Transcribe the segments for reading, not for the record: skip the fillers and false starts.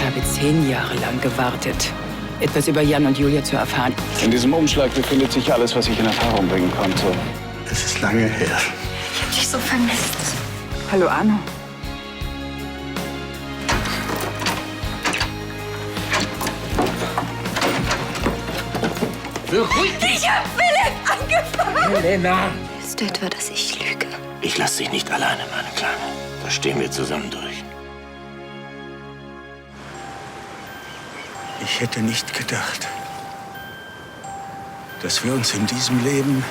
habe 10 Jahre lang gewartet, etwas über Jan und Julia zu erfahren. In diesem Umschlag befindet sich alles, was ich in Erfahrung bringen konnte. Es ist lange her. Ich hab dich so vermisst. Hallo, Arno. Ich hab Philipp angefangen. Helena! Willst du etwa, dass ich lüge? Ich lass dich nicht alleine, meine Kleine. Da stehen wir zusammen durch. Ich hätte nicht gedacht, dass wir uns in diesem Leben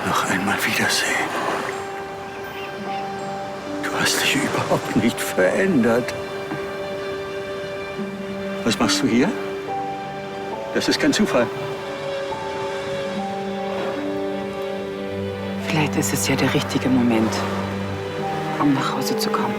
noch einmal wiedersehen. Du hast dich überhaupt nicht verändert. Was machst du hier? Das ist kein Zufall. Vielleicht ist es ja der richtige Moment, um nach Hause zu kommen.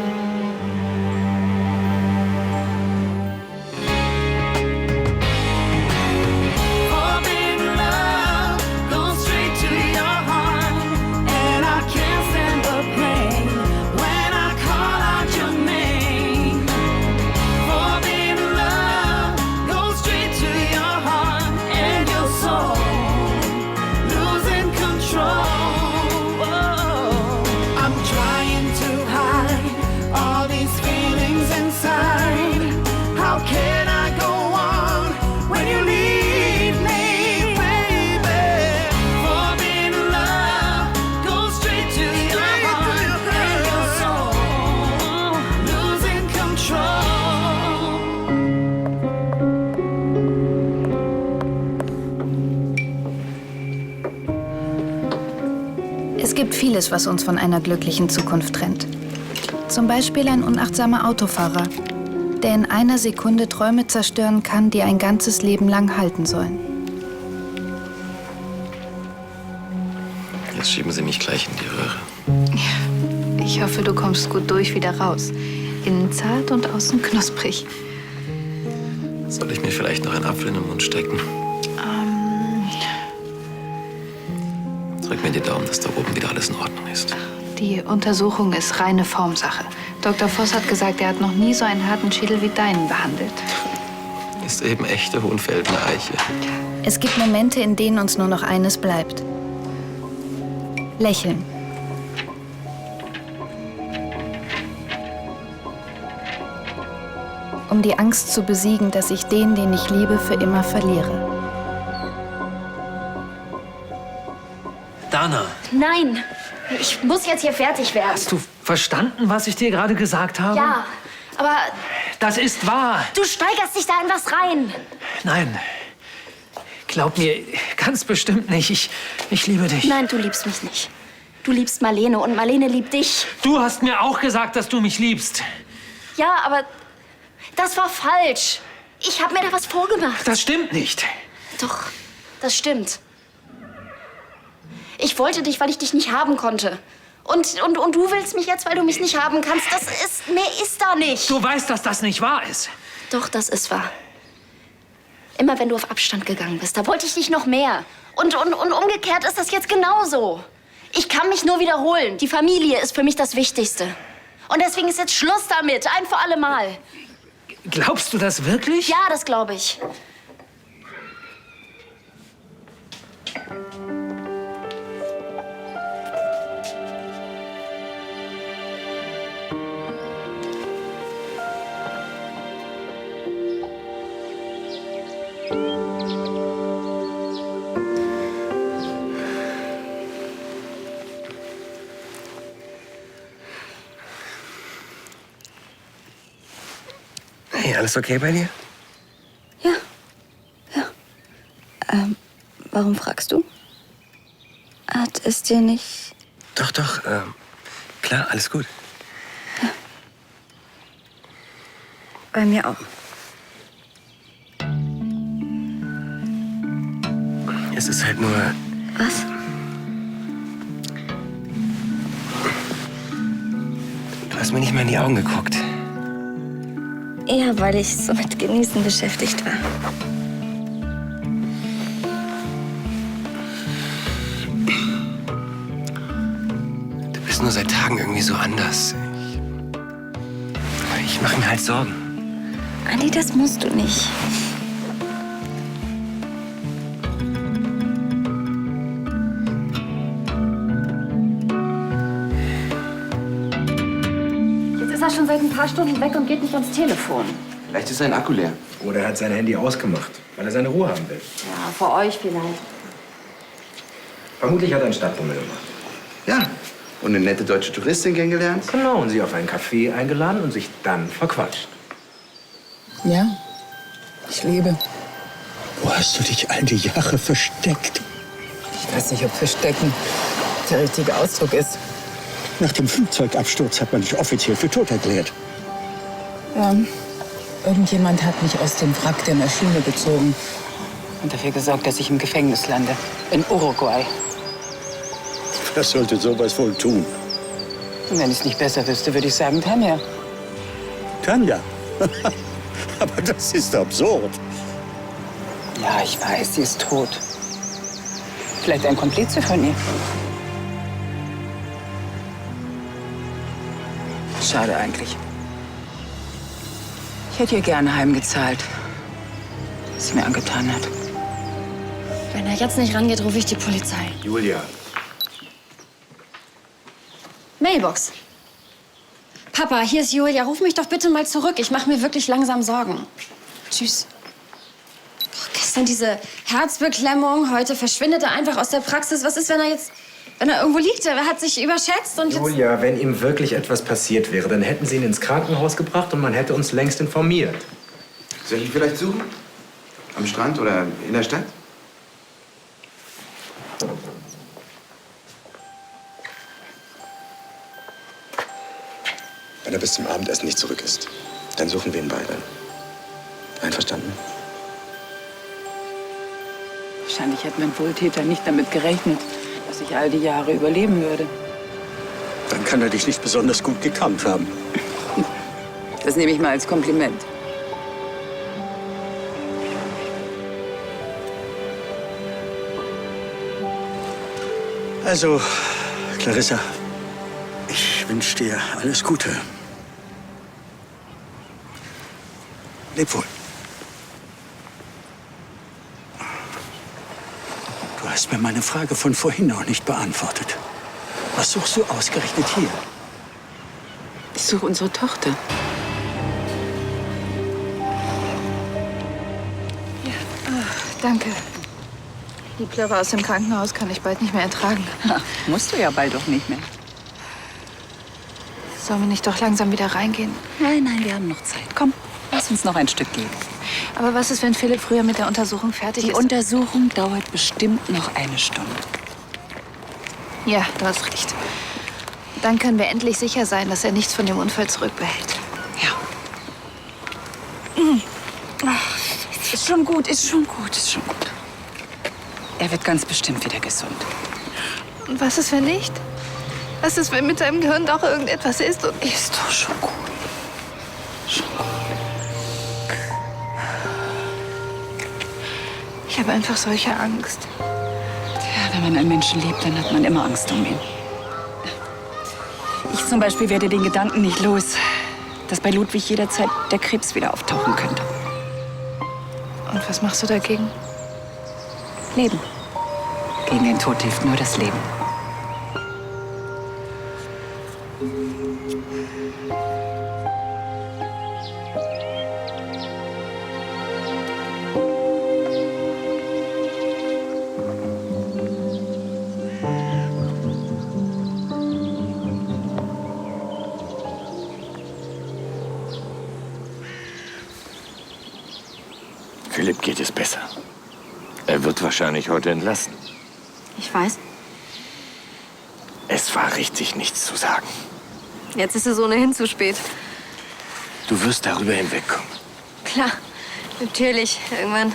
Es gibt vieles, was uns von einer glücklichen Zukunft trennt. Zum Beispiel ein unachtsamer Autofahrer, der in einer Sekunde Träume zerstören kann, die ein ganzes Leben lang halten sollen. Jetzt schieben Sie mich gleich in die Röhre. Ich hoffe, du kommst gut durch wieder raus. Innen zart und außen knusprig. Soll ich mir vielleicht noch einen Apfel in den Mund stecken? Drück mir die Daumen, dass da oben wieder alles in Ordnung ist. Die Untersuchung ist reine Formsache. Dr. Voss hat gesagt, er hat noch nie so einen harten Schädel wie deinen behandelt. Ist eben echte Hohenfeldener Eiche. Es gibt Momente, in denen uns nur noch eines bleibt. Lächeln. Um die Angst zu besiegen, dass ich den ich liebe, für immer verliere. Dana, Nein, ich muss jetzt hier fertig werden. hast du verstanden, was ich dir gerade gesagt habe? Ja, aber Das ist wahr. du steigerst dich da in was rein. Nein, glaub mir, ganz bestimmt nicht. Ich liebe dich. Nein, du liebst mich nicht. Du liebst Marlene und Marlene liebt dich. Du hast mir auch gesagt, dass du mich liebst. Ja, aber das war falsch. Ich habe mir da was vorgemacht. Das stimmt nicht. Doch, das stimmt. Ich wollte dich, weil ich dich nicht haben konnte. Und du willst mich jetzt, weil du mich nicht haben kannst. Mehr ist da nicht. Du weißt, dass das nicht wahr ist. Doch, das ist wahr. Immer wenn du auf Abstand gegangen bist, da wollte ich dich noch mehr. Und umgekehrt ist das jetzt genauso. Ich kann mich nur wiederholen. Die Familie ist für mich das Wichtigste. Und deswegen ist jetzt Schluss damit. Ein für alle Mal. Glaubst du das wirklich? Ja, das glaube ich. Hey, alles okay bei dir? Ja. Warum fragst du? Hat es dir nicht... Doch, klar, alles gut. Bei mir auch. Es ist halt nur... Was? Du hast mir nicht mal in die Augen geguckt. Eher, weil ich so mit Genießen beschäftigt war. Du bist nur seit Tagen irgendwie so anders. Ich mache mir halt Sorgen. Andi, das musst du nicht. Jetzt ist er schon seit ein paar Stunden weg und geht nicht ans Telefon. Vielleicht ist sein Akku leer. Oder er hat sein Handy ausgemacht, weil er seine Ruhe haben will. Ja, für euch vielleicht. Vermutlich hat er einen Stadtbummel gemacht. Ja. Und eine nette deutsche Touristin kennengelernt. Genau, und sie auf ein Café eingeladen und sich dann verquatscht. Ja, ich lebe. Wo hast du dich all die Jahre versteckt? Ich weiß nicht, ob Verstecken der richtige Ausdruck ist. Nach dem Flugzeugabsturz hat man dich offiziell für tot erklärt. Ja, irgendjemand hat mich aus dem Wrack der Maschine gezogen und dafür gesorgt, dass ich im Gefängnis lande. In Uruguay. Was sollte sowas wohl tun? Und wenn ich es nicht besser wüsste, würde ich sagen, Tanja. Tanja? Aber das ist absurd. Ja, ich weiß, sie ist tot. Vielleicht ein Komplize von ihr. Schade eigentlich. Ich hätte ihr gerne heimgezahlt, was sie mir angetan hat. Wenn er jetzt nicht rangeht, rufe ich die Polizei. Julia. Mailbox. Papa, hier ist Julia. Ruf mich doch bitte mal zurück. Ich mache mir wirklich langsam Sorgen. Tschüss. Oh, gestern diese Herzbeklemmung. Heute verschwindet er einfach aus der Praxis. Was ist, wenn er irgendwo liegt? Er hat sich überschätzt und jetzt... Julia, wenn ihm wirklich etwas passiert wäre, dann hätten sie ihn ins Krankenhaus gebracht und man hätte uns längst informiert. Soll ich ihn vielleicht suchen? Am Strand oder in der Stadt? Wenn er bis zum Abendessen nicht zurück ist, dann suchen wir ihn beide. Einverstanden? Wahrscheinlich hat mein Wohltäter nicht damit gerechnet, dass ich all die Jahre überleben würde. Dann kann er dich nicht besonders gut gekannt haben. Das nehme ich mal als Kompliment. Also, Clarissa, ich wünsche dir alles Gute. Leb wohl. Du hast mir meine Frage von vorhin noch nicht beantwortet. Was suchst du ausgerechnet hier? Ich suche unsere Tochter. Danke. Die Plörre aus dem Krankenhaus kann ich bald nicht mehr ertragen. Ach, musst du ja bald doch nicht mehr. Sollen wir nicht doch langsam wieder reingehen? Nein, wir haben noch Zeit. Komm, lass uns noch ein Stück gehen. Aber was ist, wenn Philipp früher mit der Untersuchung fertig Die ist? Untersuchung dauert bestimmt noch eine Stunde. Ja, du hast recht. Dann können wir endlich sicher sein, dass er nichts von dem Unfall zurückbehält. Ja. Ach, ist schon gut, ist schon gut, ist schon gut. Er wird ganz bestimmt wieder gesund. Und was ist, wenn nicht? Was ist, wenn mit seinem Gehirn doch irgendetwas ist? Und Ist doch schon gut. ich habe einfach solche Angst. Ja, wenn man einen Menschen liebt, dann hat man immer Angst um ihn. Ich zum Beispiel werde den Gedanken nicht los, dass bei Ludwig jederzeit der Krebs wieder auftauchen könnte. Und was machst du dagegen? Leben. Gegen den Tod hilft nur das Leben. Philipp geht es besser. Er wird wahrscheinlich heute entlassen. Ich weiß. Es war richtig, nichts zu sagen. Jetzt ist es ohnehin zu spät. Du wirst darüber hinwegkommen. Klar, natürlich. Irgendwann.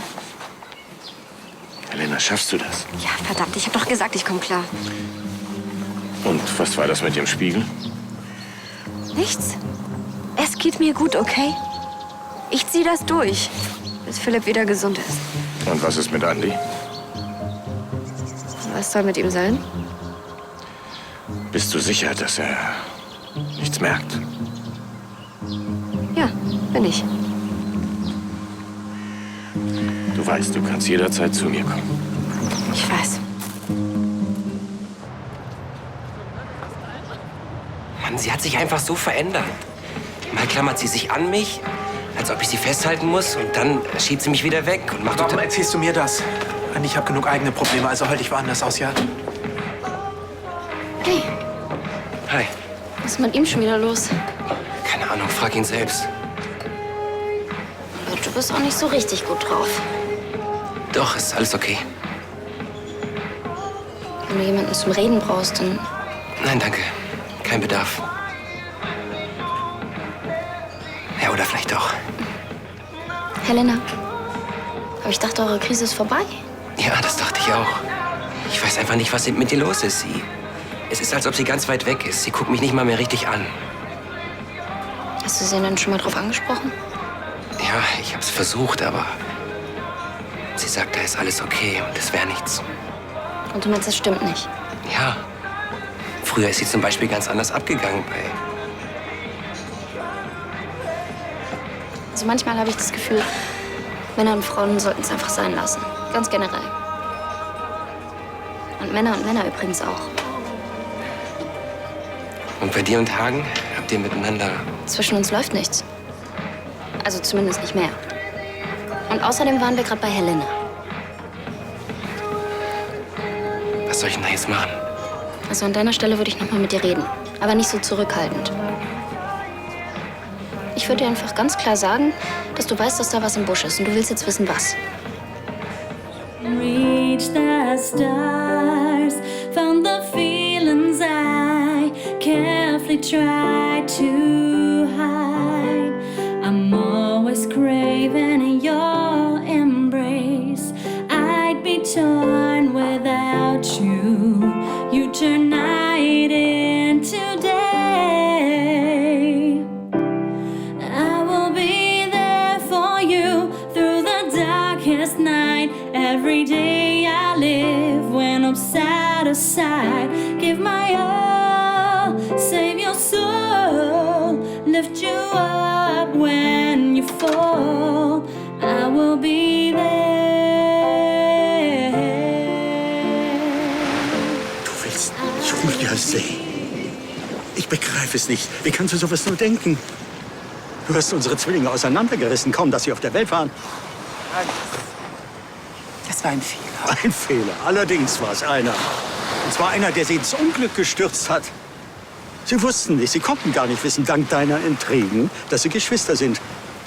Helena, schaffst du das? Ja, verdammt, ich habe doch gesagt, ich komme klar. Und was war das mit dem Spiegel? Nichts. Es geht mir gut, okay? Ich ziehe das durch, bis Philipp wieder gesund ist. Und was ist mit Andi? Was soll mit ihm sein? Bist du sicher, dass er nichts merkt? Ja, bin ich. Du weißt, du kannst jederzeit zu mir kommen. Ich weiß. Mann, sie hat sich einfach so verändert. Mal klammert sie sich an mich, als ob ich sie festhalten muss. Und dann schiebt sie mich wieder weg und macht... Warum erzählst du mir das? Ich habe genug eigene Probleme, also halte ich woanders aus, ja? Hey, Hi. was ist mit ihm schon wieder los? Keine Ahnung, frag ihn selbst. Aber du bist auch nicht so richtig gut drauf. Doch, ist alles okay. Wenn du jemanden zum Reden brauchst, dann... Nein, danke. Kein Bedarf. Ja, oder vielleicht doch. Helena, aber ich dachte, eure Krise ist vorbei. Ja, das dachte ich auch. Ich weiß einfach nicht, was mit ihr los ist. Es ist, als ob sie ganz weit weg ist. Sie guckt mich nicht mal mehr richtig an. Hast du sie denn schon mal drauf angesprochen? Ja, ich hab's versucht, aber sie sagt, da ist alles okay und es wäre nichts. Und du meinst, das stimmt nicht? Ja. Früher ist sie zum Beispiel ganz anders abgegangen bei... Also manchmal habe ich das Gefühl, Männer und Frauen sollten es einfach sein lassen. Ganz generell. Und Männer übrigens auch. Und bei dir und Hagen habt ihr miteinander... Zwischen uns läuft nichts. Also zumindest nicht mehr. Und außerdem waren wir gerade bei Helena. Was soll ich denn da jetzt machen? Also an deiner Stelle würde ich noch mal mit dir reden. Aber nicht so zurückhaltend. Ich würde dir einfach ganz klar sagen, dass du weißt, dass da was im Busch ist. Und du willst jetzt wissen, was. Reach the stars, found the feelings I carefully tried to hide. I'm always craving your embrace. I'd be torn without you. You turn night into day. I will be there for you through the darkest night. Every day I live when I'm side to side. Give my all, save your soul, lift you up when you fall. I will be there. Du willst Julia sehen. Ich begreife es nicht. Wie kannst du sowas nur denken? Du hast unsere Zwillinge auseinandergerissen, kaum dass sie auf der Welt waren. Das war ein Fehler. Ein Fehler. Allerdings war es einer. Und zwar einer, der sie ins Unglück gestürzt hat. Sie wussten nicht, sie konnten gar nicht wissen, dank deiner Intrigen, dass sie Geschwister sind,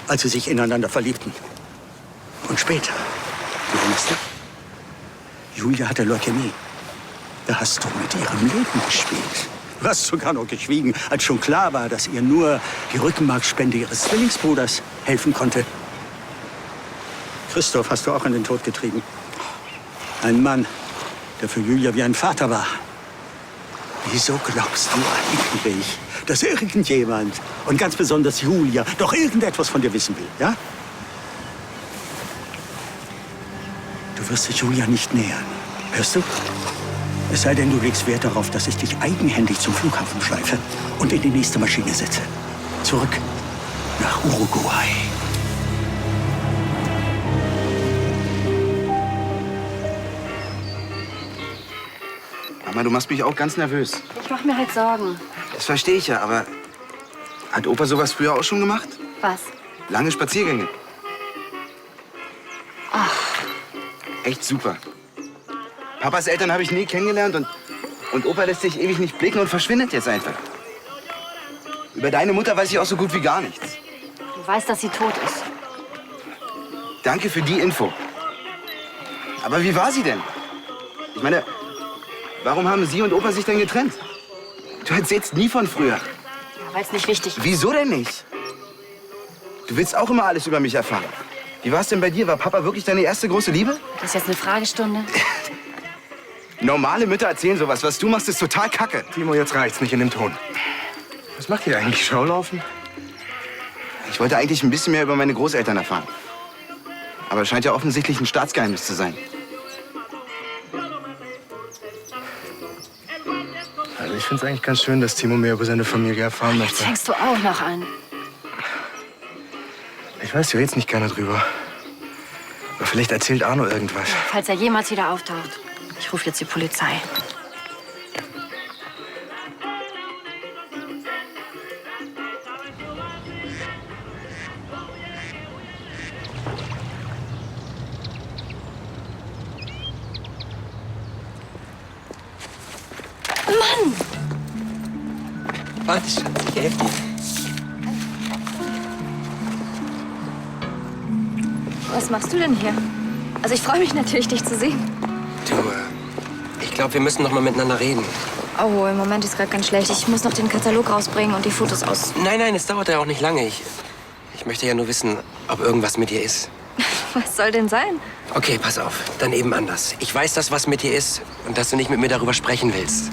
als sie sich ineinander verliebten. Und später, du erinnerst dich? Julia hatte Leukämie. Da hast du mit ihrem Leben gespielt. Du hast sogar noch geschwiegen, als schon klar war, dass ihr nur die Rückenmarksspende ihres Zwillingsbruders helfen konnte. Christoph hast du auch in den Tod getrieben. Ein Mann, der für Julia wie ein Vater war. Wieso glaubst du eigentlich, dass irgendjemand, und ganz besonders Julia, doch irgendetwas von dir wissen will, ja? Du wirst dich Julia nicht nähern, hörst du? Es sei denn, du legst Wert darauf, dass ich dich eigenhändig zum Flughafen schleife und in die nächste Maschine setze. Zurück nach Uruguay. Mama, du machst mich auch ganz nervös. Ich mache mir halt Sorgen. Das verstehe ich ja, aber hat Opa sowas früher auch schon gemacht? Was? Lange Spaziergänge. Ach. Echt super. Papas Eltern habe ich nie kennengelernt und Opa lässt sich ewig nicht blicken und verschwindet jetzt einfach. Über deine Mutter weiß ich auch so gut wie gar nichts. Du weißt, dass sie tot ist. Danke für die Info. Aber wie war sie denn? Ich meine, warum haben Sie und Opa sich denn getrennt? Du erzählst nie von früher. Ja, weil es nicht wichtig ist. Wieso denn nicht? Du willst auch immer alles über mich erfahren. Wie war es denn bei dir? War Papa wirklich deine erste große Liebe? Das ist jetzt eine Fragestunde. Normale Mütter erzählen sowas. Was du machst, ist total kacke. Timo, jetzt reicht's nicht in dem Ton. Was macht ihr eigentlich? Schaulaufen? Ich wollte eigentlich ein bisschen mehr über meine Großeltern erfahren. Aber es scheint ja offensichtlich ein Staatsgeheimnis zu sein. Also ich finde es eigentlich ganz schön, dass Timo mehr über seine Familie erfahren möchte. Jetzt fängst du auch noch an. Ich weiß, du redest nicht gerne drüber. Aber vielleicht erzählt Arno irgendwas. Falls er jemals wieder auftaucht. Ich rufe jetzt die Polizei. Mann! Warte, Schatz, ich helfe dir. Was machst du denn hier? Also ich freue mich natürlich, dich zu sehen. Du, ich glaube, wir müssen noch mal miteinander reden. Oh, im Moment ist gerade ganz schlecht. Ich muss noch den Katalog rausbringen und die Fotos aus... Nein, es dauert ja auch nicht lange. Ich möchte ja nur wissen, ob irgendwas mit dir ist. Was soll denn sein? Okay, pass auf. Dann eben anders. Ich weiß, dass was mit dir ist und dass du nicht mit mir darüber sprechen willst.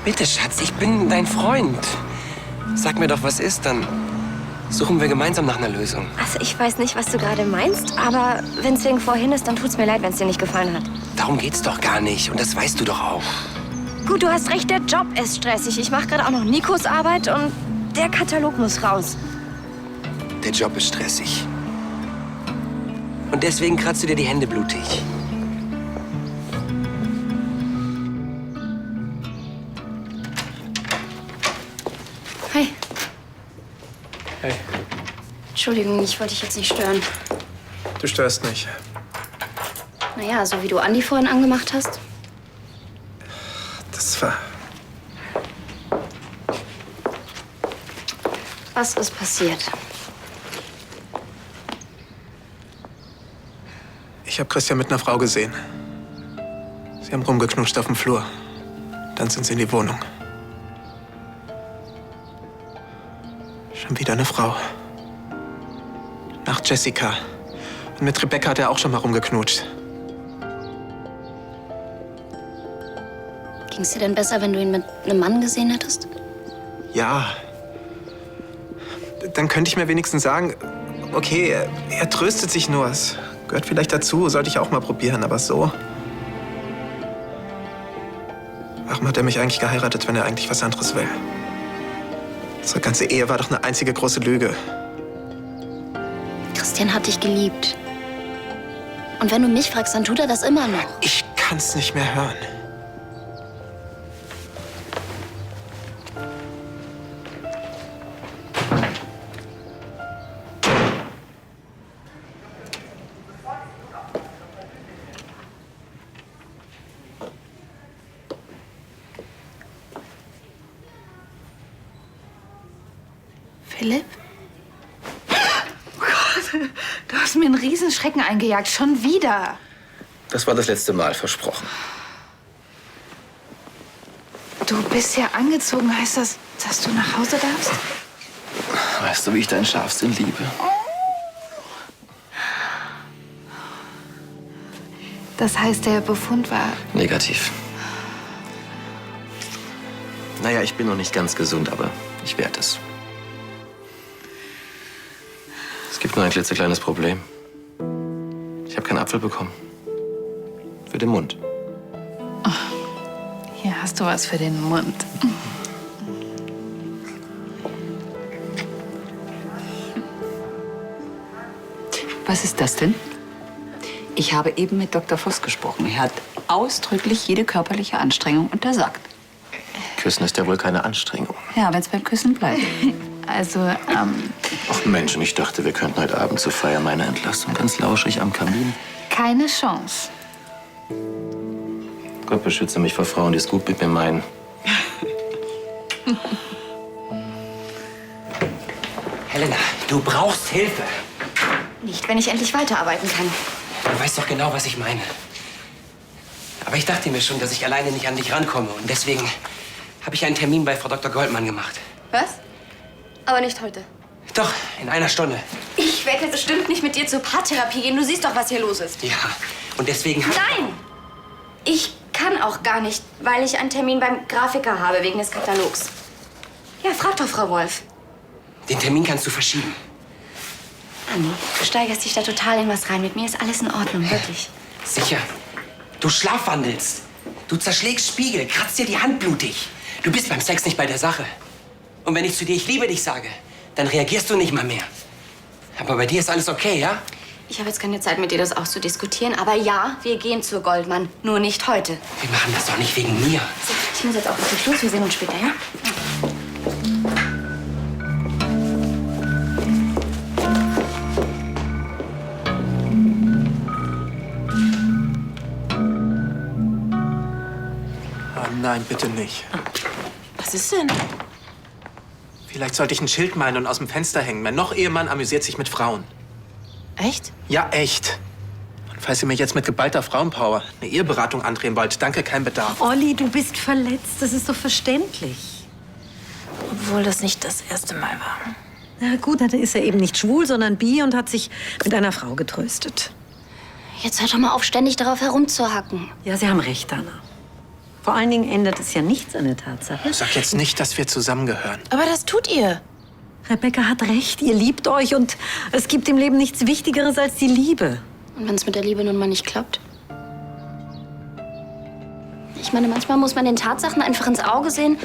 Bitte, Schatz, ich bin dein Freund. Sag mir doch, was ist, dann suchen wir gemeinsam nach einer Lösung. Also ich weiß nicht, was du gerade meinst, aber wenn es wegen vorhin ist, dann tut's mir leid, wenn es dir nicht gefallen hat. Darum geht's doch gar nicht und das weißt du doch auch. Gut, du hast recht, der Job ist stressig. Ich mache gerade auch noch Nikos Arbeit und der Katalog muss raus. Der Job ist stressig. Und deswegen kratzt du dir die Hände blutig. Hi. Hey, Entschuldigung, ich wollte dich jetzt nicht stören. du störst nicht. Naja, so wie du Andi vorhin angemacht hast. Das war... Was ist passiert? Ich habe Christian mit einer Frau gesehen. Sie haben rumgeknutscht auf dem Flur. Dann sind sie in die Wohnung. Schon wieder eine Frau. Nach Jessica. Und mit Rebecca hat er auch schon mal rumgeknutscht. Ging's dir denn besser, wenn du ihn mit einem Mann gesehen hättest? Ja. Dann könnte ich mir wenigstens sagen, okay, er tröstet sich nur. Es gehört vielleicht dazu, sollte ich auch mal probieren, aber so. Warum hat er mich eigentlich geheiratet, wenn er eigentlich was anderes will? Unsere ganze Ehe war doch eine einzige große Lüge. Christian hat dich geliebt. Und wenn du mich fragst, dann tut er das immer noch. Ich kann's nicht mehr hören. Philipp? Oh Gott, du hast mir einen Riesenschrecken eingejagt. Schon wieder. Das war das letzte Mal, versprochen. Du bist ja angezogen. Heißt das, dass du nach Hause darfst? Weißt du, wie ich deinen Scharfsinn liebe? Das heißt, der Befund war... Negativ. Naja, ich bin noch nicht ganz gesund, aber ich werde es. Es gibt nur ein klitzekleines Problem. Ich habe keinen Apfel bekommen. Für den Mund. Hier hast du was für den Mund. Was ist das denn? Ich habe eben mit Dr. Voss gesprochen. Er hat ausdrücklich jede körperliche Anstrengung untersagt. Küssen ist ja wohl keine Anstrengung. Ja, wenn es beim Küssen bleibt. Also, Ach Mensch, und ich dachte, wir könnten heute Abend zur Feier meiner Entlassung ganz lauschig am Kamin. keine Chance. Gott beschütze mich vor Frauen, die es gut mit mir meinen. Helena, du brauchst Hilfe. Nicht, wenn ich endlich weiterarbeiten kann. Du weißt doch genau, was ich meine. Aber ich dachte mir schon, dass ich alleine nicht an dich rankomme. Und deswegen habe ich einen Termin bei Frau Dr. Goldmann gemacht. Was? Aber nicht heute. Doch, in einer Stunde. Ich werde jetzt bestimmt nicht mit dir zur Paartherapie gehen. Du siehst doch, was hier los ist. Ja, und deswegen... Nein! Ich kann auch gar nicht, weil ich einen Termin beim Grafiker habe, wegen des Katalogs. Ja, frag doch Frau Wolf. Den Termin kannst du verschieben. Anni, du steigerst dich da total in was rein. Mit mir ist alles in Ordnung, wirklich. Sicher. Du schlafwandelst. Du zerschlägst Spiegel, kratzt dir die Hand blutig. Du bist beim Sex nicht bei der Sache. Und wenn ich zu dir ich liebe dich sage, dann reagierst du nicht mal mehr. Aber bei dir ist alles okay, ja? Ich habe jetzt keine Zeit, mit dir das auszudiskutieren. Aber ja, wir gehen zur Goldmann. Nur nicht heute. Wir machen das doch nicht wegen mir. So, ich muss jetzt auch wirklich los. Wir sehen uns später, ja? Oh nein, bitte nicht. Was ist denn? Vielleicht sollte ich ein Schild malen und aus dem Fenster hängen. Mein Noch-Ehemann amüsiert sich mit Frauen. Echt? Ja, echt. Und falls ihr mir jetzt mit geballter Frauenpower eine Eheberatung andrehen wollt, danke, kein Bedarf. Olli, du bist verletzt. Das ist doch verständlich. Obwohl das nicht das erste Mal war. Na gut, dann ist er eben nicht schwul, sondern bi und hat sich mit einer Frau getröstet. Jetzt hört doch mal auf, ständig darauf herumzuhacken. Ja, Sie haben recht, Anna. Vor allen Dingen ändert es ja nichts an der Tatsache. Sag jetzt nicht, dass wir zusammengehören. Aber das tut ihr. Rebecca hat recht, ihr liebt euch und es gibt im Leben nichts Wichtigeres als die Liebe. Und wenn es mit der Liebe nun mal nicht klappt? Ich meine, manchmal muss man den Tatsachen einfach ins Auge sehen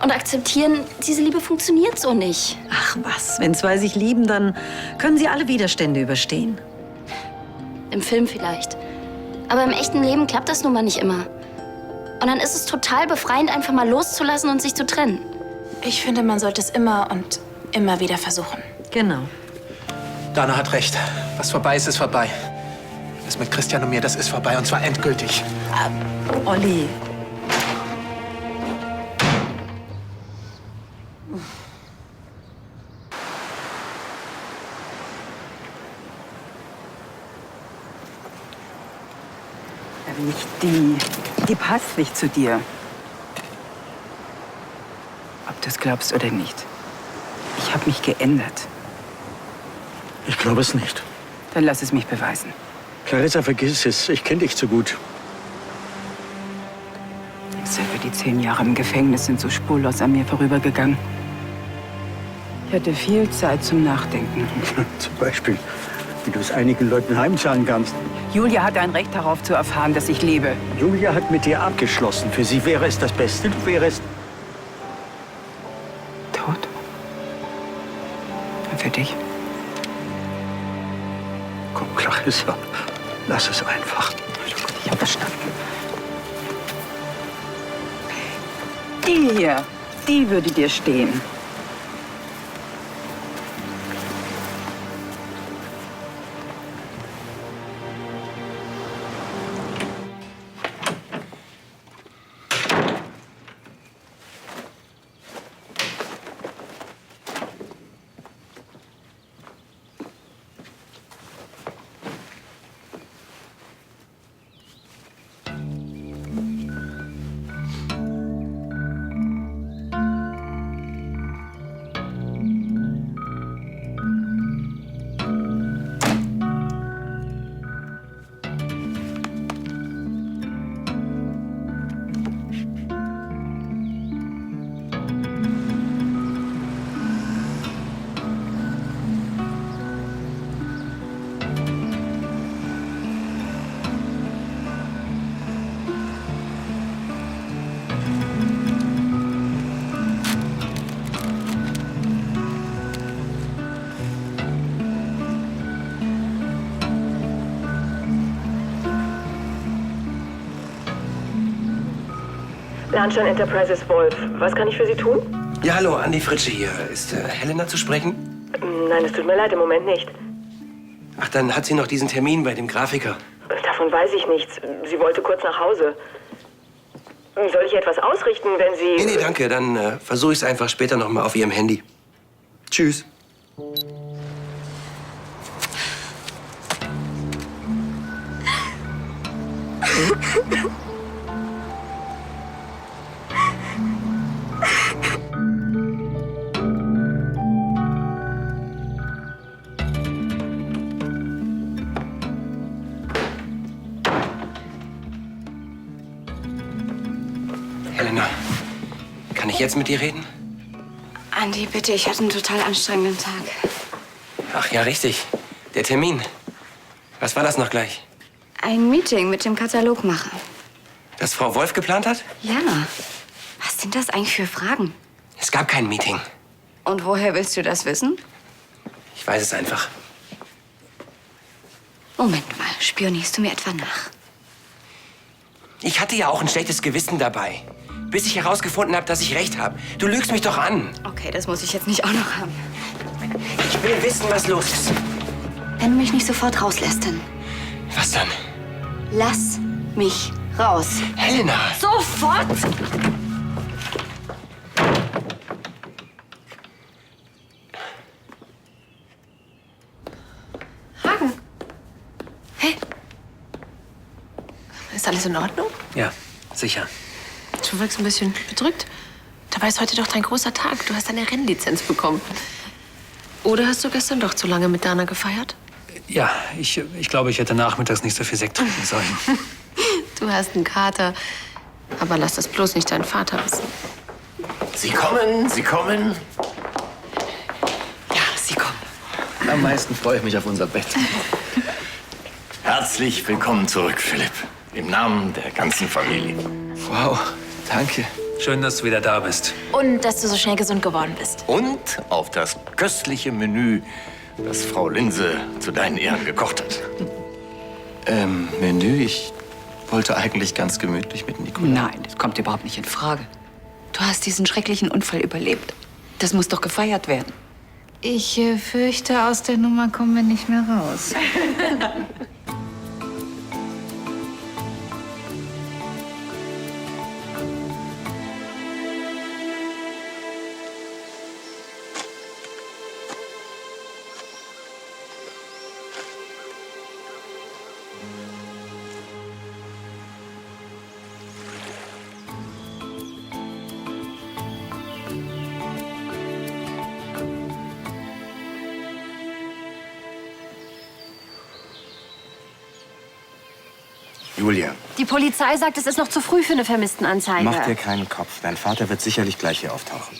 und akzeptieren, diese Liebe funktioniert so nicht. Ach was, wenn zwei sich lieben, dann können sie alle Widerstände überstehen. Im Film vielleicht. Aber im echten Leben klappt das nun mal nicht immer. Und dann ist es total befreiend, einfach mal loszulassen und sich zu trennen. Ich finde, man sollte es immer und immer wieder versuchen. Genau. Dana hat recht. Was vorbei ist, ist vorbei. Das mit Christian und mir, das ist vorbei. Und zwar endgültig. Olli. Nicht die. Die passt nicht zu dir. Ob du es glaubst oder nicht. Ich habe mich geändert. Ich glaube es nicht. Dann lass es mich beweisen. Clarissa, vergiss es. Ich kenne dich zu gut. Selber die 10 Jahre im Gefängnis sind so spurlos an mir vorübergegangen. Ich hatte viel Zeit zum Nachdenken. Zum Beispiel, wie du es einigen Leuten heimzahlen kannst. Julia hatte ein Recht darauf zu erfahren, dass ich lebe. Julia hat mit dir abgeschlossen. Für sie wäre es das Beste. Du wärest tot. Und für dich? Komm, Clarissa, lass es einfach. Ich hab verstanden. Die hier, die würde dir stehen. Lanshan Enterprises Wolf. Was kann ich für Sie tun? Ja, hallo, Andi Fritsche hier. Ist Helena zu sprechen? Nein, es tut mir leid, im Moment nicht. Ach, dann hat sie noch diesen Termin bei dem Grafiker. Davon weiß ich nichts. Sie wollte kurz nach Hause. Soll ich etwas ausrichten, wenn Sie... Nee, danke. Dann versuche ich es einfach später noch mal auf Ihrem Handy. Tschüss. Helena, kann ich jetzt mit dir reden? Andi, bitte, ich hatte einen total anstrengenden Tag. Ach ja, richtig. Der Termin. Was war das noch gleich? Ein Meeting mit dem Katalogmacher. Das Frau Wolf geplant hat? Ja. Was sind das eigentlich für Fragen? Es gab kein Meeting. Und woher willst du das wissen? Ich weiß es einfach. Moment mal, spionierst du mir etwa nach? Ich hatte ja auch ein schlechtes Gewissen dabei. Bis ich herausgefunden habe, dass ich recht habe. Du lügst mich doch an. Okay, das muss ich jetzt nicht auch noch haben. Ich will wissen, was los ist. Wenn du mich nicht sofort rauslässt, dann Was dann? lass mich raus. Helena! Sofort! Hagen. Hey. Ist alles in Ordnung? Ja, sicher. Du wirkst ein bisschen bedrückt. Dabei ist heute doch dein großer Tag. Du hast deine Rennlizenz bekommen. Oder hast du gestern doch zu lange mit Dana gefeiert? Ja, ich glaube, ich hätte nachmittags nicht so viel Sekt trinken sollen. Du hast einen Kater. Aber lass das bloß nicht deinen Vater wissen. Sie kommen, Sie kommen. Ja, sie kommen. Am meisten freue ich mich auf unser Bett. Herzlich willkommen zurück, Philipp. Im Namen der ganzen Familie. Wow, danke. Schön, dass du wieder da bist. Und dass du so schnell gesund geworden bist. Und auf das köstliche Menü, das Frau Linse zu deinen Ehren gekocht hat. Menü, ich wollte eigentlich ganz gemütlich mit Nikolai. Nein, das kommt überhaupt nicht in Frage. Du hast diesen schrecklichen Unfall überlebt. Das muss doch gefeiert werden. Ich fürchte, aus der Nummer kommen wir nicht mehr raus. Julia, Die Polizei sagt, es ist noch zu früh für eine Vermisstenanzeige. mach dir keinen Kopf. Dein Vater wird sicherlich gleich hier auftauchen.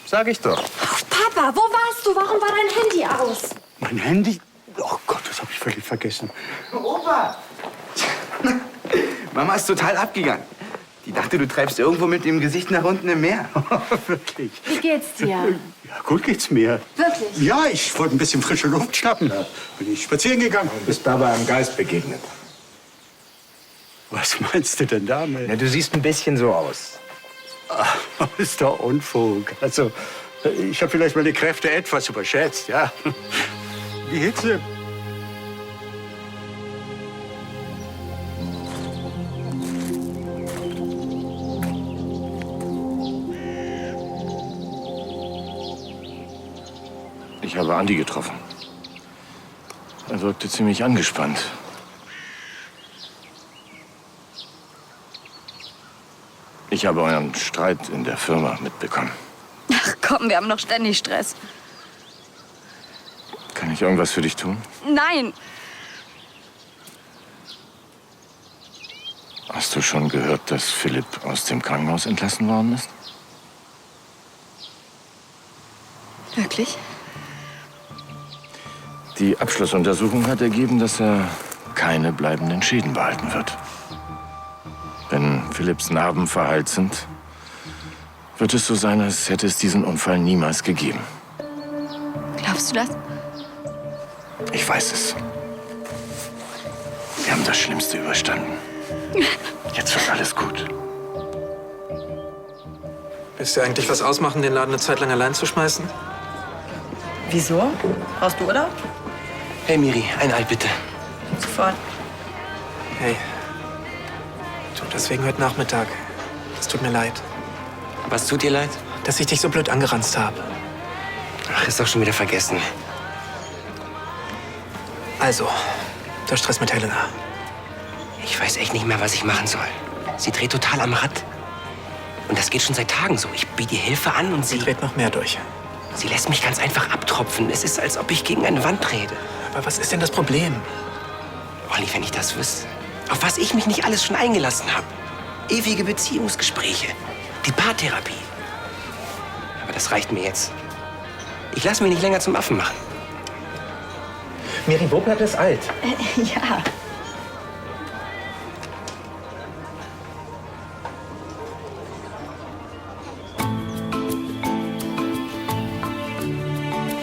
Sag ich doch. Papa, wo warst du? Warum war dein Handy aus? Mein Handy? Oh Gott, das habe ich völlig vergessen. Opa! Mama ist total abgegangen. Die dachte, du treibst irgendwo mit dem Gesicht nach unten im Meer. Wirklich? Wie geht's dir? Ja, gut geht's mir. Wirklich? Ja, ich wollte ein bisschen frische Luft schnappen. Da bin ich spazieren gegangen. Du bist dabei einem Geist begegnet. Was meinst du denn damit? Ja, du siehst ein bisschen so aus. Ach, ist doch Unfug. Also, ich habe vielleicht meine Kräfte etwas überschätzt, ja. Die Hitze. Ich habe Andi getroffen. Er wirkte ziemlich angespannt. Ich habe euren Streit in der Firma mitbekommen. Ach komm, wir haben noch ständig Stress. Kann ich irgendwas für dich tun? Nein! Hast du schon gehört, dass Philipp aus dem Krankenhaus entlassen worden ist? Wirklich? Die Abschlussuntersuchung hat ergeben, dass er keine bleibenden Schäden behalten wird. Wenn Philipps Narben verheilt sind, wird es so sein, als hätte es diesen Unfall niemals gegeben. Glaubst du das? Ich weiß es. Wir haben das Schlimmste überstanden. Jetzt wird alles gut. Willst du eigentlich was ausmachen, den Laden eine Zeit lang allein zu schmeißen? Wieso? Brauchst du Urlaub? Hey Miri, ein Ei bitte. Sofort. Hey. Du, deswegen heute Nachmittag. Es tut mir leid. Was tut dir leid? Dass ich dich so blöd angeranzt habe. Ach, ist doch schon wieder vergessen. Also, der Stress mit Helena. Ich weiß echt nicht mehr, was ich machen soll. Sie dreht total am Rad. Und das geht schon seit Tagen so. Ich biete ihr Hilfe an und sie dreht noch mehr durch. Sie lässt mich ganz einfach abtropfen. Es ist, als ob ich gegen eine Wand rede. Aber was ist denn das Problem? Olli, wenn ich das wüsste. Auf was ich mich nicht alles schon eingelassen habe. Ewige Beziehungsgespräche. Die Paartherapie. Aber das reicht mir jetzt. Ich lasse mich nicht länger zum Affen machen. Miri Bobert ist alt. Ja.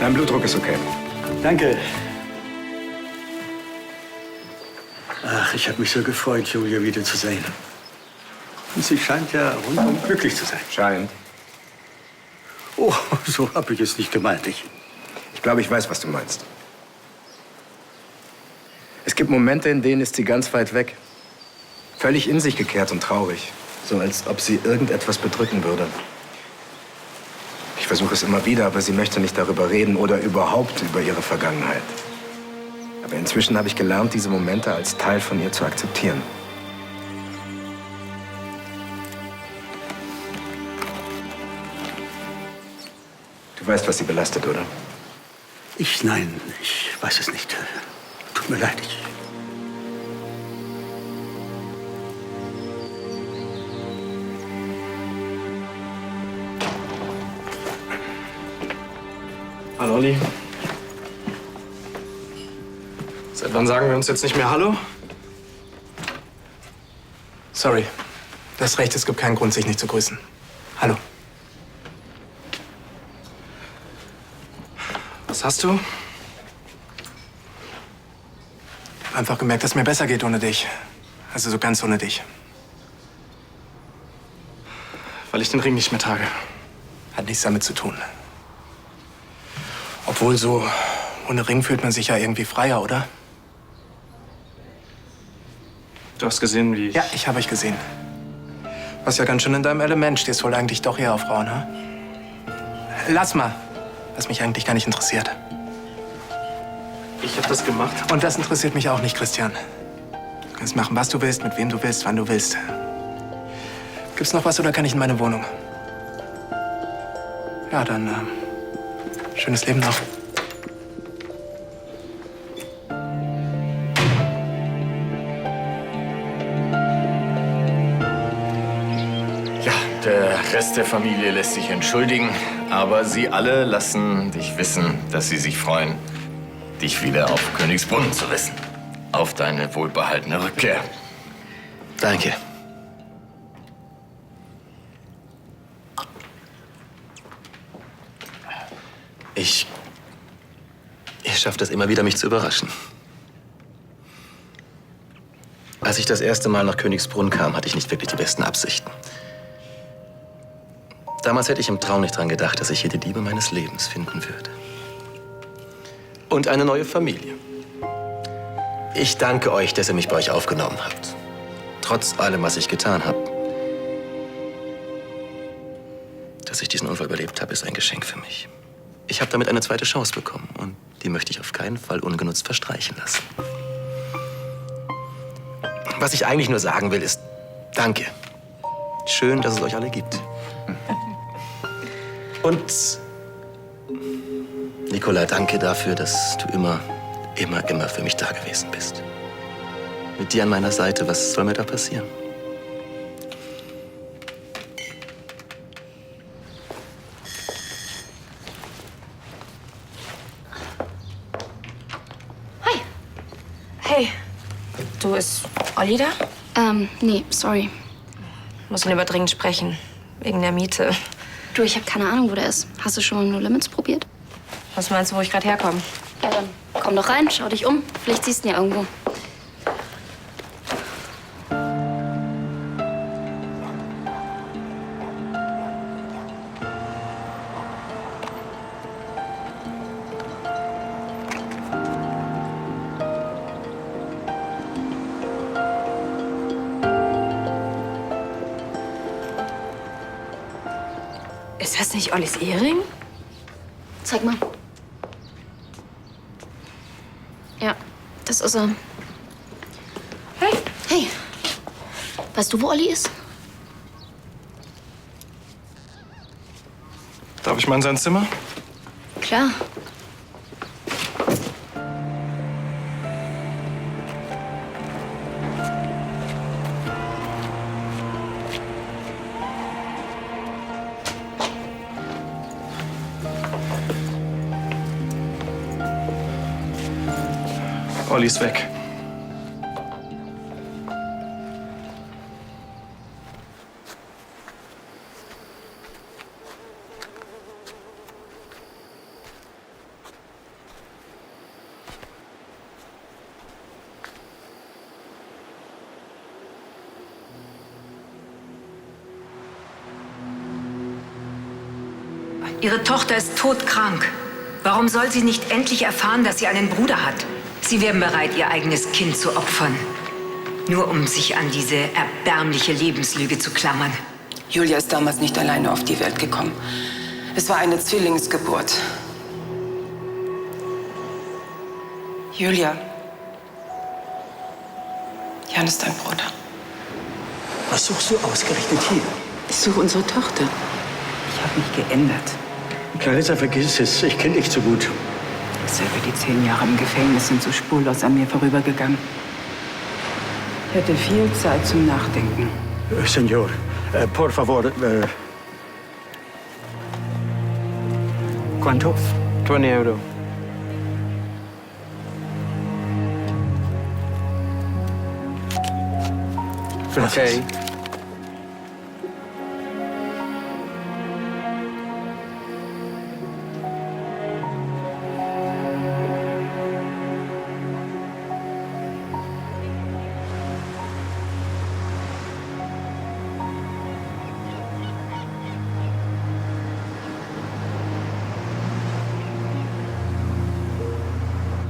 Dein Blutdruck ist okay. Danke. Ach, ich habe mich so gefreut, Julia wiederzusehen. Und sie scheint ja rundum glücklich zu sein. Scheint. Oh, so habe ich es nicht gemeint. Ich glaube, ich weiß, was du meinst. Es gibt Momente, in denen ist sie ganz weit weg. Völlig in sich gekehrt und traurig. So als ob sie irgendetwas bedrücken würde. Ich versuche es immer wieder, aber sie möchte nicht darüber reden oder überhaupt über ihre Vergangenheit. Aber inzwischen habe ich gelernt, diese Momente als Teil von ihr zu akzeptieren. Du weißt, was sie belastet, oder? Nein, ich weiß es nicht. Tut mir leid. Hallo, Olli. Seit wann sagen wir uns jetzt nicht mehr Hallo? Sorry. Du hast recht, es gibt keinen Grund, sich nicht zu grüßen. Hallo. Was hast du? Einfach gemerkt, dass es mir besser geht ohne dich. Also so ganz ohne dich. Weil ich den Ring nicht mehr trage. Hat nichts damit zu tun. Obwohl so ohne Ring fühlt man sich ja irgendwie freier, oder? Du hast gesehen, wie ich... Ja, ich habe euch gesehen. Was ja ganz schön in deinem Element. Stehst wohl eigentlich doch eher auf Frauen, ha? Lass mal. Was mich eigentlich gar nicht interessiert. Ich habe das gemacht. Und das interessiert mich auch nicht, Christian. Du kannst machen, was du willst, mit wem du willst, wann du willst. Gibt's noch was oder kann ich in meine Wohnung? Ja, dann schönes Leben noch. Ja, der Rest der Familie lässt sich entschuldigen, aber sie alle lassen dich wissen, dass sie sich freuen, dich wieder auf Königsbrunn zu wissen. Auf deine wohlbehaltene Rückkehr. Danke. Ihr schafft es immer wieder, mich zu überraschen. Als ich das erste Mal nach Königsbrunn kam, hatte ich nicht wirklich die besten Absichten. Damals hätte ich im Traum nicht dran gedacht, dass ich hier die Liebe meines Lebens finden würde. Und eine neue Familie. Ich danke euch, dass ihr mich bei euch aufgenommen habt. Trotz allem, was ich getan habe. Dass ich diesen Unfall überlebt habe, ist ein Geschenk für mich. Ich habe damit eine zweite Chance bekommen und die möchte ich auf keinen Fall ungenutzt verstreichen lassen. Was ich eigentlich nur sagen will, ist danke. Schön, dass es euch alle gibt. Und Nicola, danke dafür, dass du immer für mich da gewesen bist. Mit dir an meiner Seite, was soll mir da passieren? Hey, du, ist Olli da? Nee, sorry. Muss ihn aber dringend sprechen. Wegen der Miete. Du, ich habe keine Ahnung, wo der ist. Hast du schon mal No Limits probiert? Was meinst du, wo ich gerade herkomme? Ja, dann komm doch rein, schau dich um. Vielleicht siehst du ihn ja irgendwo. Ist das nicht Ollis Ehering? Zeig mal. Ja, das ist er. Hey. Hey. Weißt du, wo Olli ist? Darf ich mal in sein Zimmer? Klar. Olli ist weg. Ihre Tochter ist todkrank. Warum soll sie nicht endlich erfahren, dass sie einen Bruder hat? Sie wären bereit, ihr eigenes Kind zu opfern. Nur um sich an diese erbärmliche Lebenslüge zu klammern. Julia ist damals nicht alleine auf die Welt gekommen. Es war eine Zwillingsgeburt. Julia. Jan ist dein Bruder. Was suchst du ausgerechnet hier? Ich suche unsere Tochter. Ich habe mich geändert. Clarissa, vergiss es. Ich kenne dich zu gut. Selber die 10 Jahre im Gefängnis sind so spurlos an mir vorübergegangen. Ich hatte viel Zeit zum Nachdenken. Senor, por favor. ¿Cuánto? 20 Euro. Okay.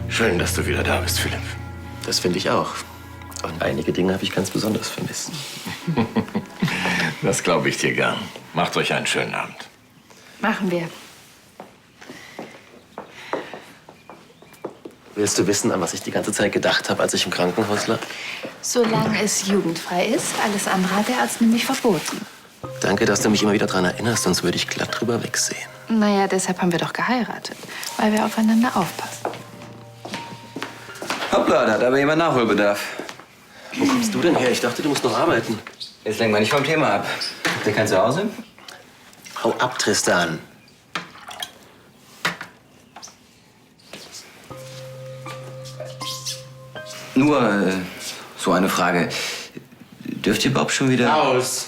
Schön, dass du wieder da bist, Philipp. Das finde ich auch. Und einige Dinge habe ich ganz besonders vermisst. Das glaube ich dir gern. Macht euch einen schönen Abend. Machen wir. Willst du wissen, an was ich die ganze Zeit gedacht habe, als ich im Krankenhaus lag? Solange es jugendfrei ist, alles andere hat der Arzt nämlich verboten. Danke, dass du mich immer wieder daran erinnerst, sonst würde ich glatt drüber wegsehen. Naja, deshalb haben wir doch geheiratet, weil wir aufeinander aufpassen. Hoppla, da hat aber jemand Nachholbedarf. Wo kommst du denn her? Ich dachte, du musst noch arbeiten. Jetzt lenk mal nicht vom Thema ab. Habt ihr kein Zuhause? Hau ab, Tristan. Nur so eine Frage. Dürft ihr überhaupt schon wieder... Aus!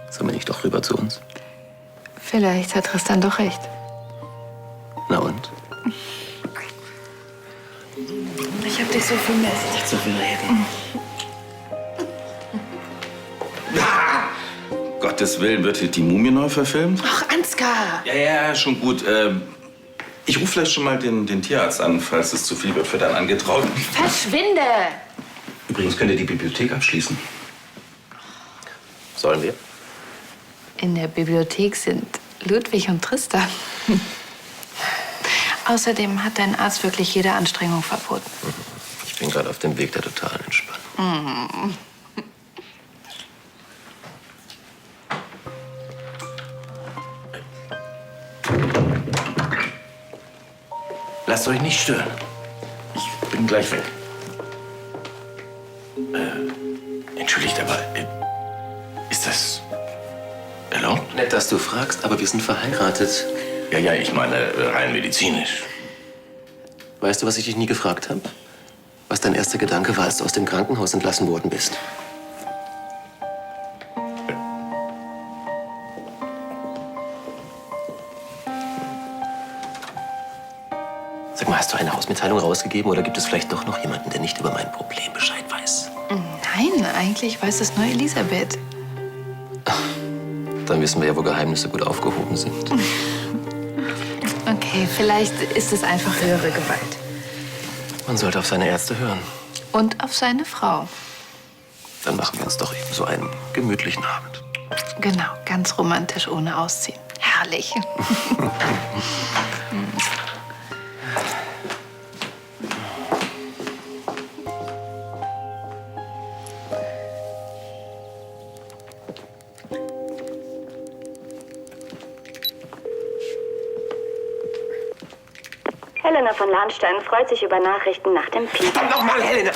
Sollen wir nicht doch rüber zu uns? Vielleicht hat Tristan doch recht. Na und? Ich hab dich so vermisst. Nicht so viel reden. Gottes Willen, wird die Mumie neu verfilmt? Ach, Ansgar! Ja, schon gut. Ich rufe vielleicht schon mal den Tierarzt an, falls es zu viel wird für deinen Angetrauten. Verschwinde! Übrigens könnt ihr die Bibliothek abschließen. Sollen wir? In der Bibliothek sind Ludwig und Tristan. Außerdem hat dein Arzt wirklich jede Anstrengung verboten. Ich bin gerade auf dem Weg der totalen Entspannung. Lasst euch nicht stören. Ich bin gleich weg. Entschuldigt, aber ist das erlaubt? Nett, dass du fragst, aber wir sind verheiratet. Ja, ich meine rein medizinisch. Weißt du, was ich dich nie gefragt habe? Was dein erster Gedanke war, als du aus dem Krankenhaus entlassen worden bist? Sag mal, hast du eine Hausmitteilung rausgegeben oder gibt es vielleicht doch noch jemanden, der nicht über mein Problem Bescheid weiß? Nein, eigentlich weiß es nur Elisabeth. Dann wissen wir ja, wo Geheimnisse gut aufgehoben sind. Okay, vielleicht ist es einfach höhere Gewalt. Man sollte auf seine Ärzte hören. Und auf seine Frau. Dann machen wir uns doch eben so einen gemütlichen Abend. Genau, ganz romantisch ohne Ausziehen. Herrlich. Helena von Lahnstein freut sich über Nachrichten nach dem Piep. Komm doch mal, Helena!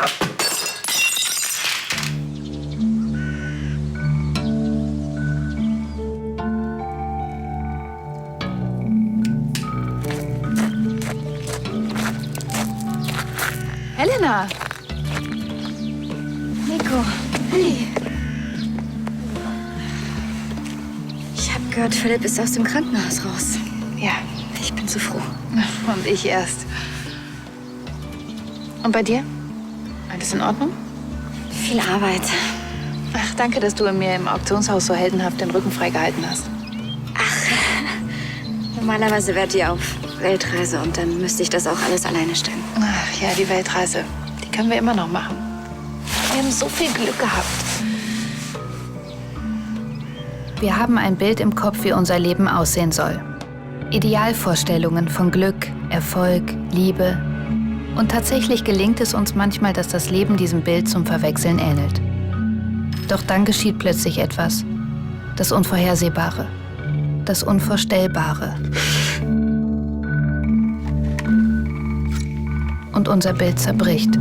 Helena! Nico, hey. Ich habe gehört, Philipp ist aus dem Krankenhaus raus. Ja. Ich bin so froh. Und ich erst. Und bei dir? Alles in Ordnung? Viel Arbeit. Ach, danke, dass du mir im Auktionshaus so heldenhaft den Rücken freigehalten hast. Normalerweise wärt ihr auf Weltreise und dann müsste ich das auch alles alleine stemmen. Ach ja, die Weltreise. Die können wir immer noch machen. Wir haben so viel Glück gehabt. Wir haben ein Bild im Kopf, wie unser Leben aussehen soll. Idealvorstellungen von Glück, Erfolg, Liebe. Und tatsächlich gelingt es uns manchmal, dass das Leben diesem Bild zum Verwechseln ähnelt. Doch dann geschieht plötzlich etwas. Das Unvorhersehbare. Das Unvorstellbare. Und unser Bild zerbricht.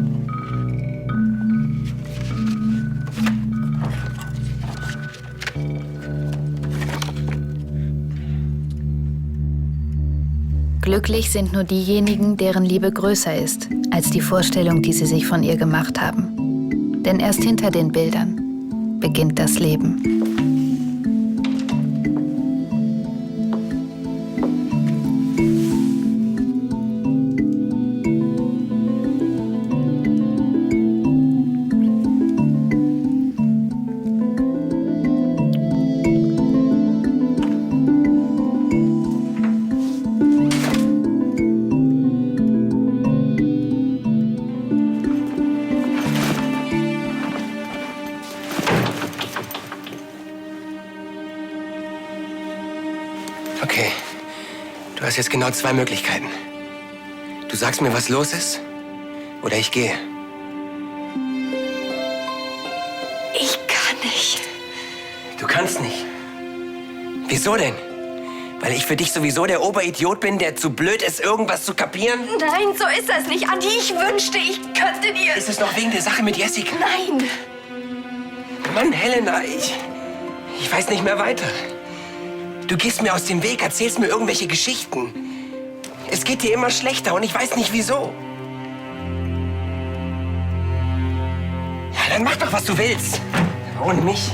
Glücklich sind nur diejenigen, deren Liebe größer ist als die Vorstellung, die sie sich von ihr gemacht haben. Denn erst hinter den Bildern beginnt das Leben. Okay, du hast jetzt genau 2 Möglichkeiten. Du sagst mir, was los ist, oder ich gehe. Ich kann nicht. Du kannst nicht. Wieso denn? Weil ich für dich sowieso der Oberidiot bin, der zu blöd ist, irgendwas zu kapieren? Nein, so ist das nicht. Andi, ich wünschte, ich könnte dir... Ist es noch wegen der Sache mit Jessica? Nein. Mann, Helena, ich weiß nicht mehr weiter. Du gehst mir aus dem Weg, erzählst mir irgendwelche Geschichten. Es geht dir immer schlechter und ich weiß nicht wieso. Ja, dann mach doch, was du willst. Ohne mich.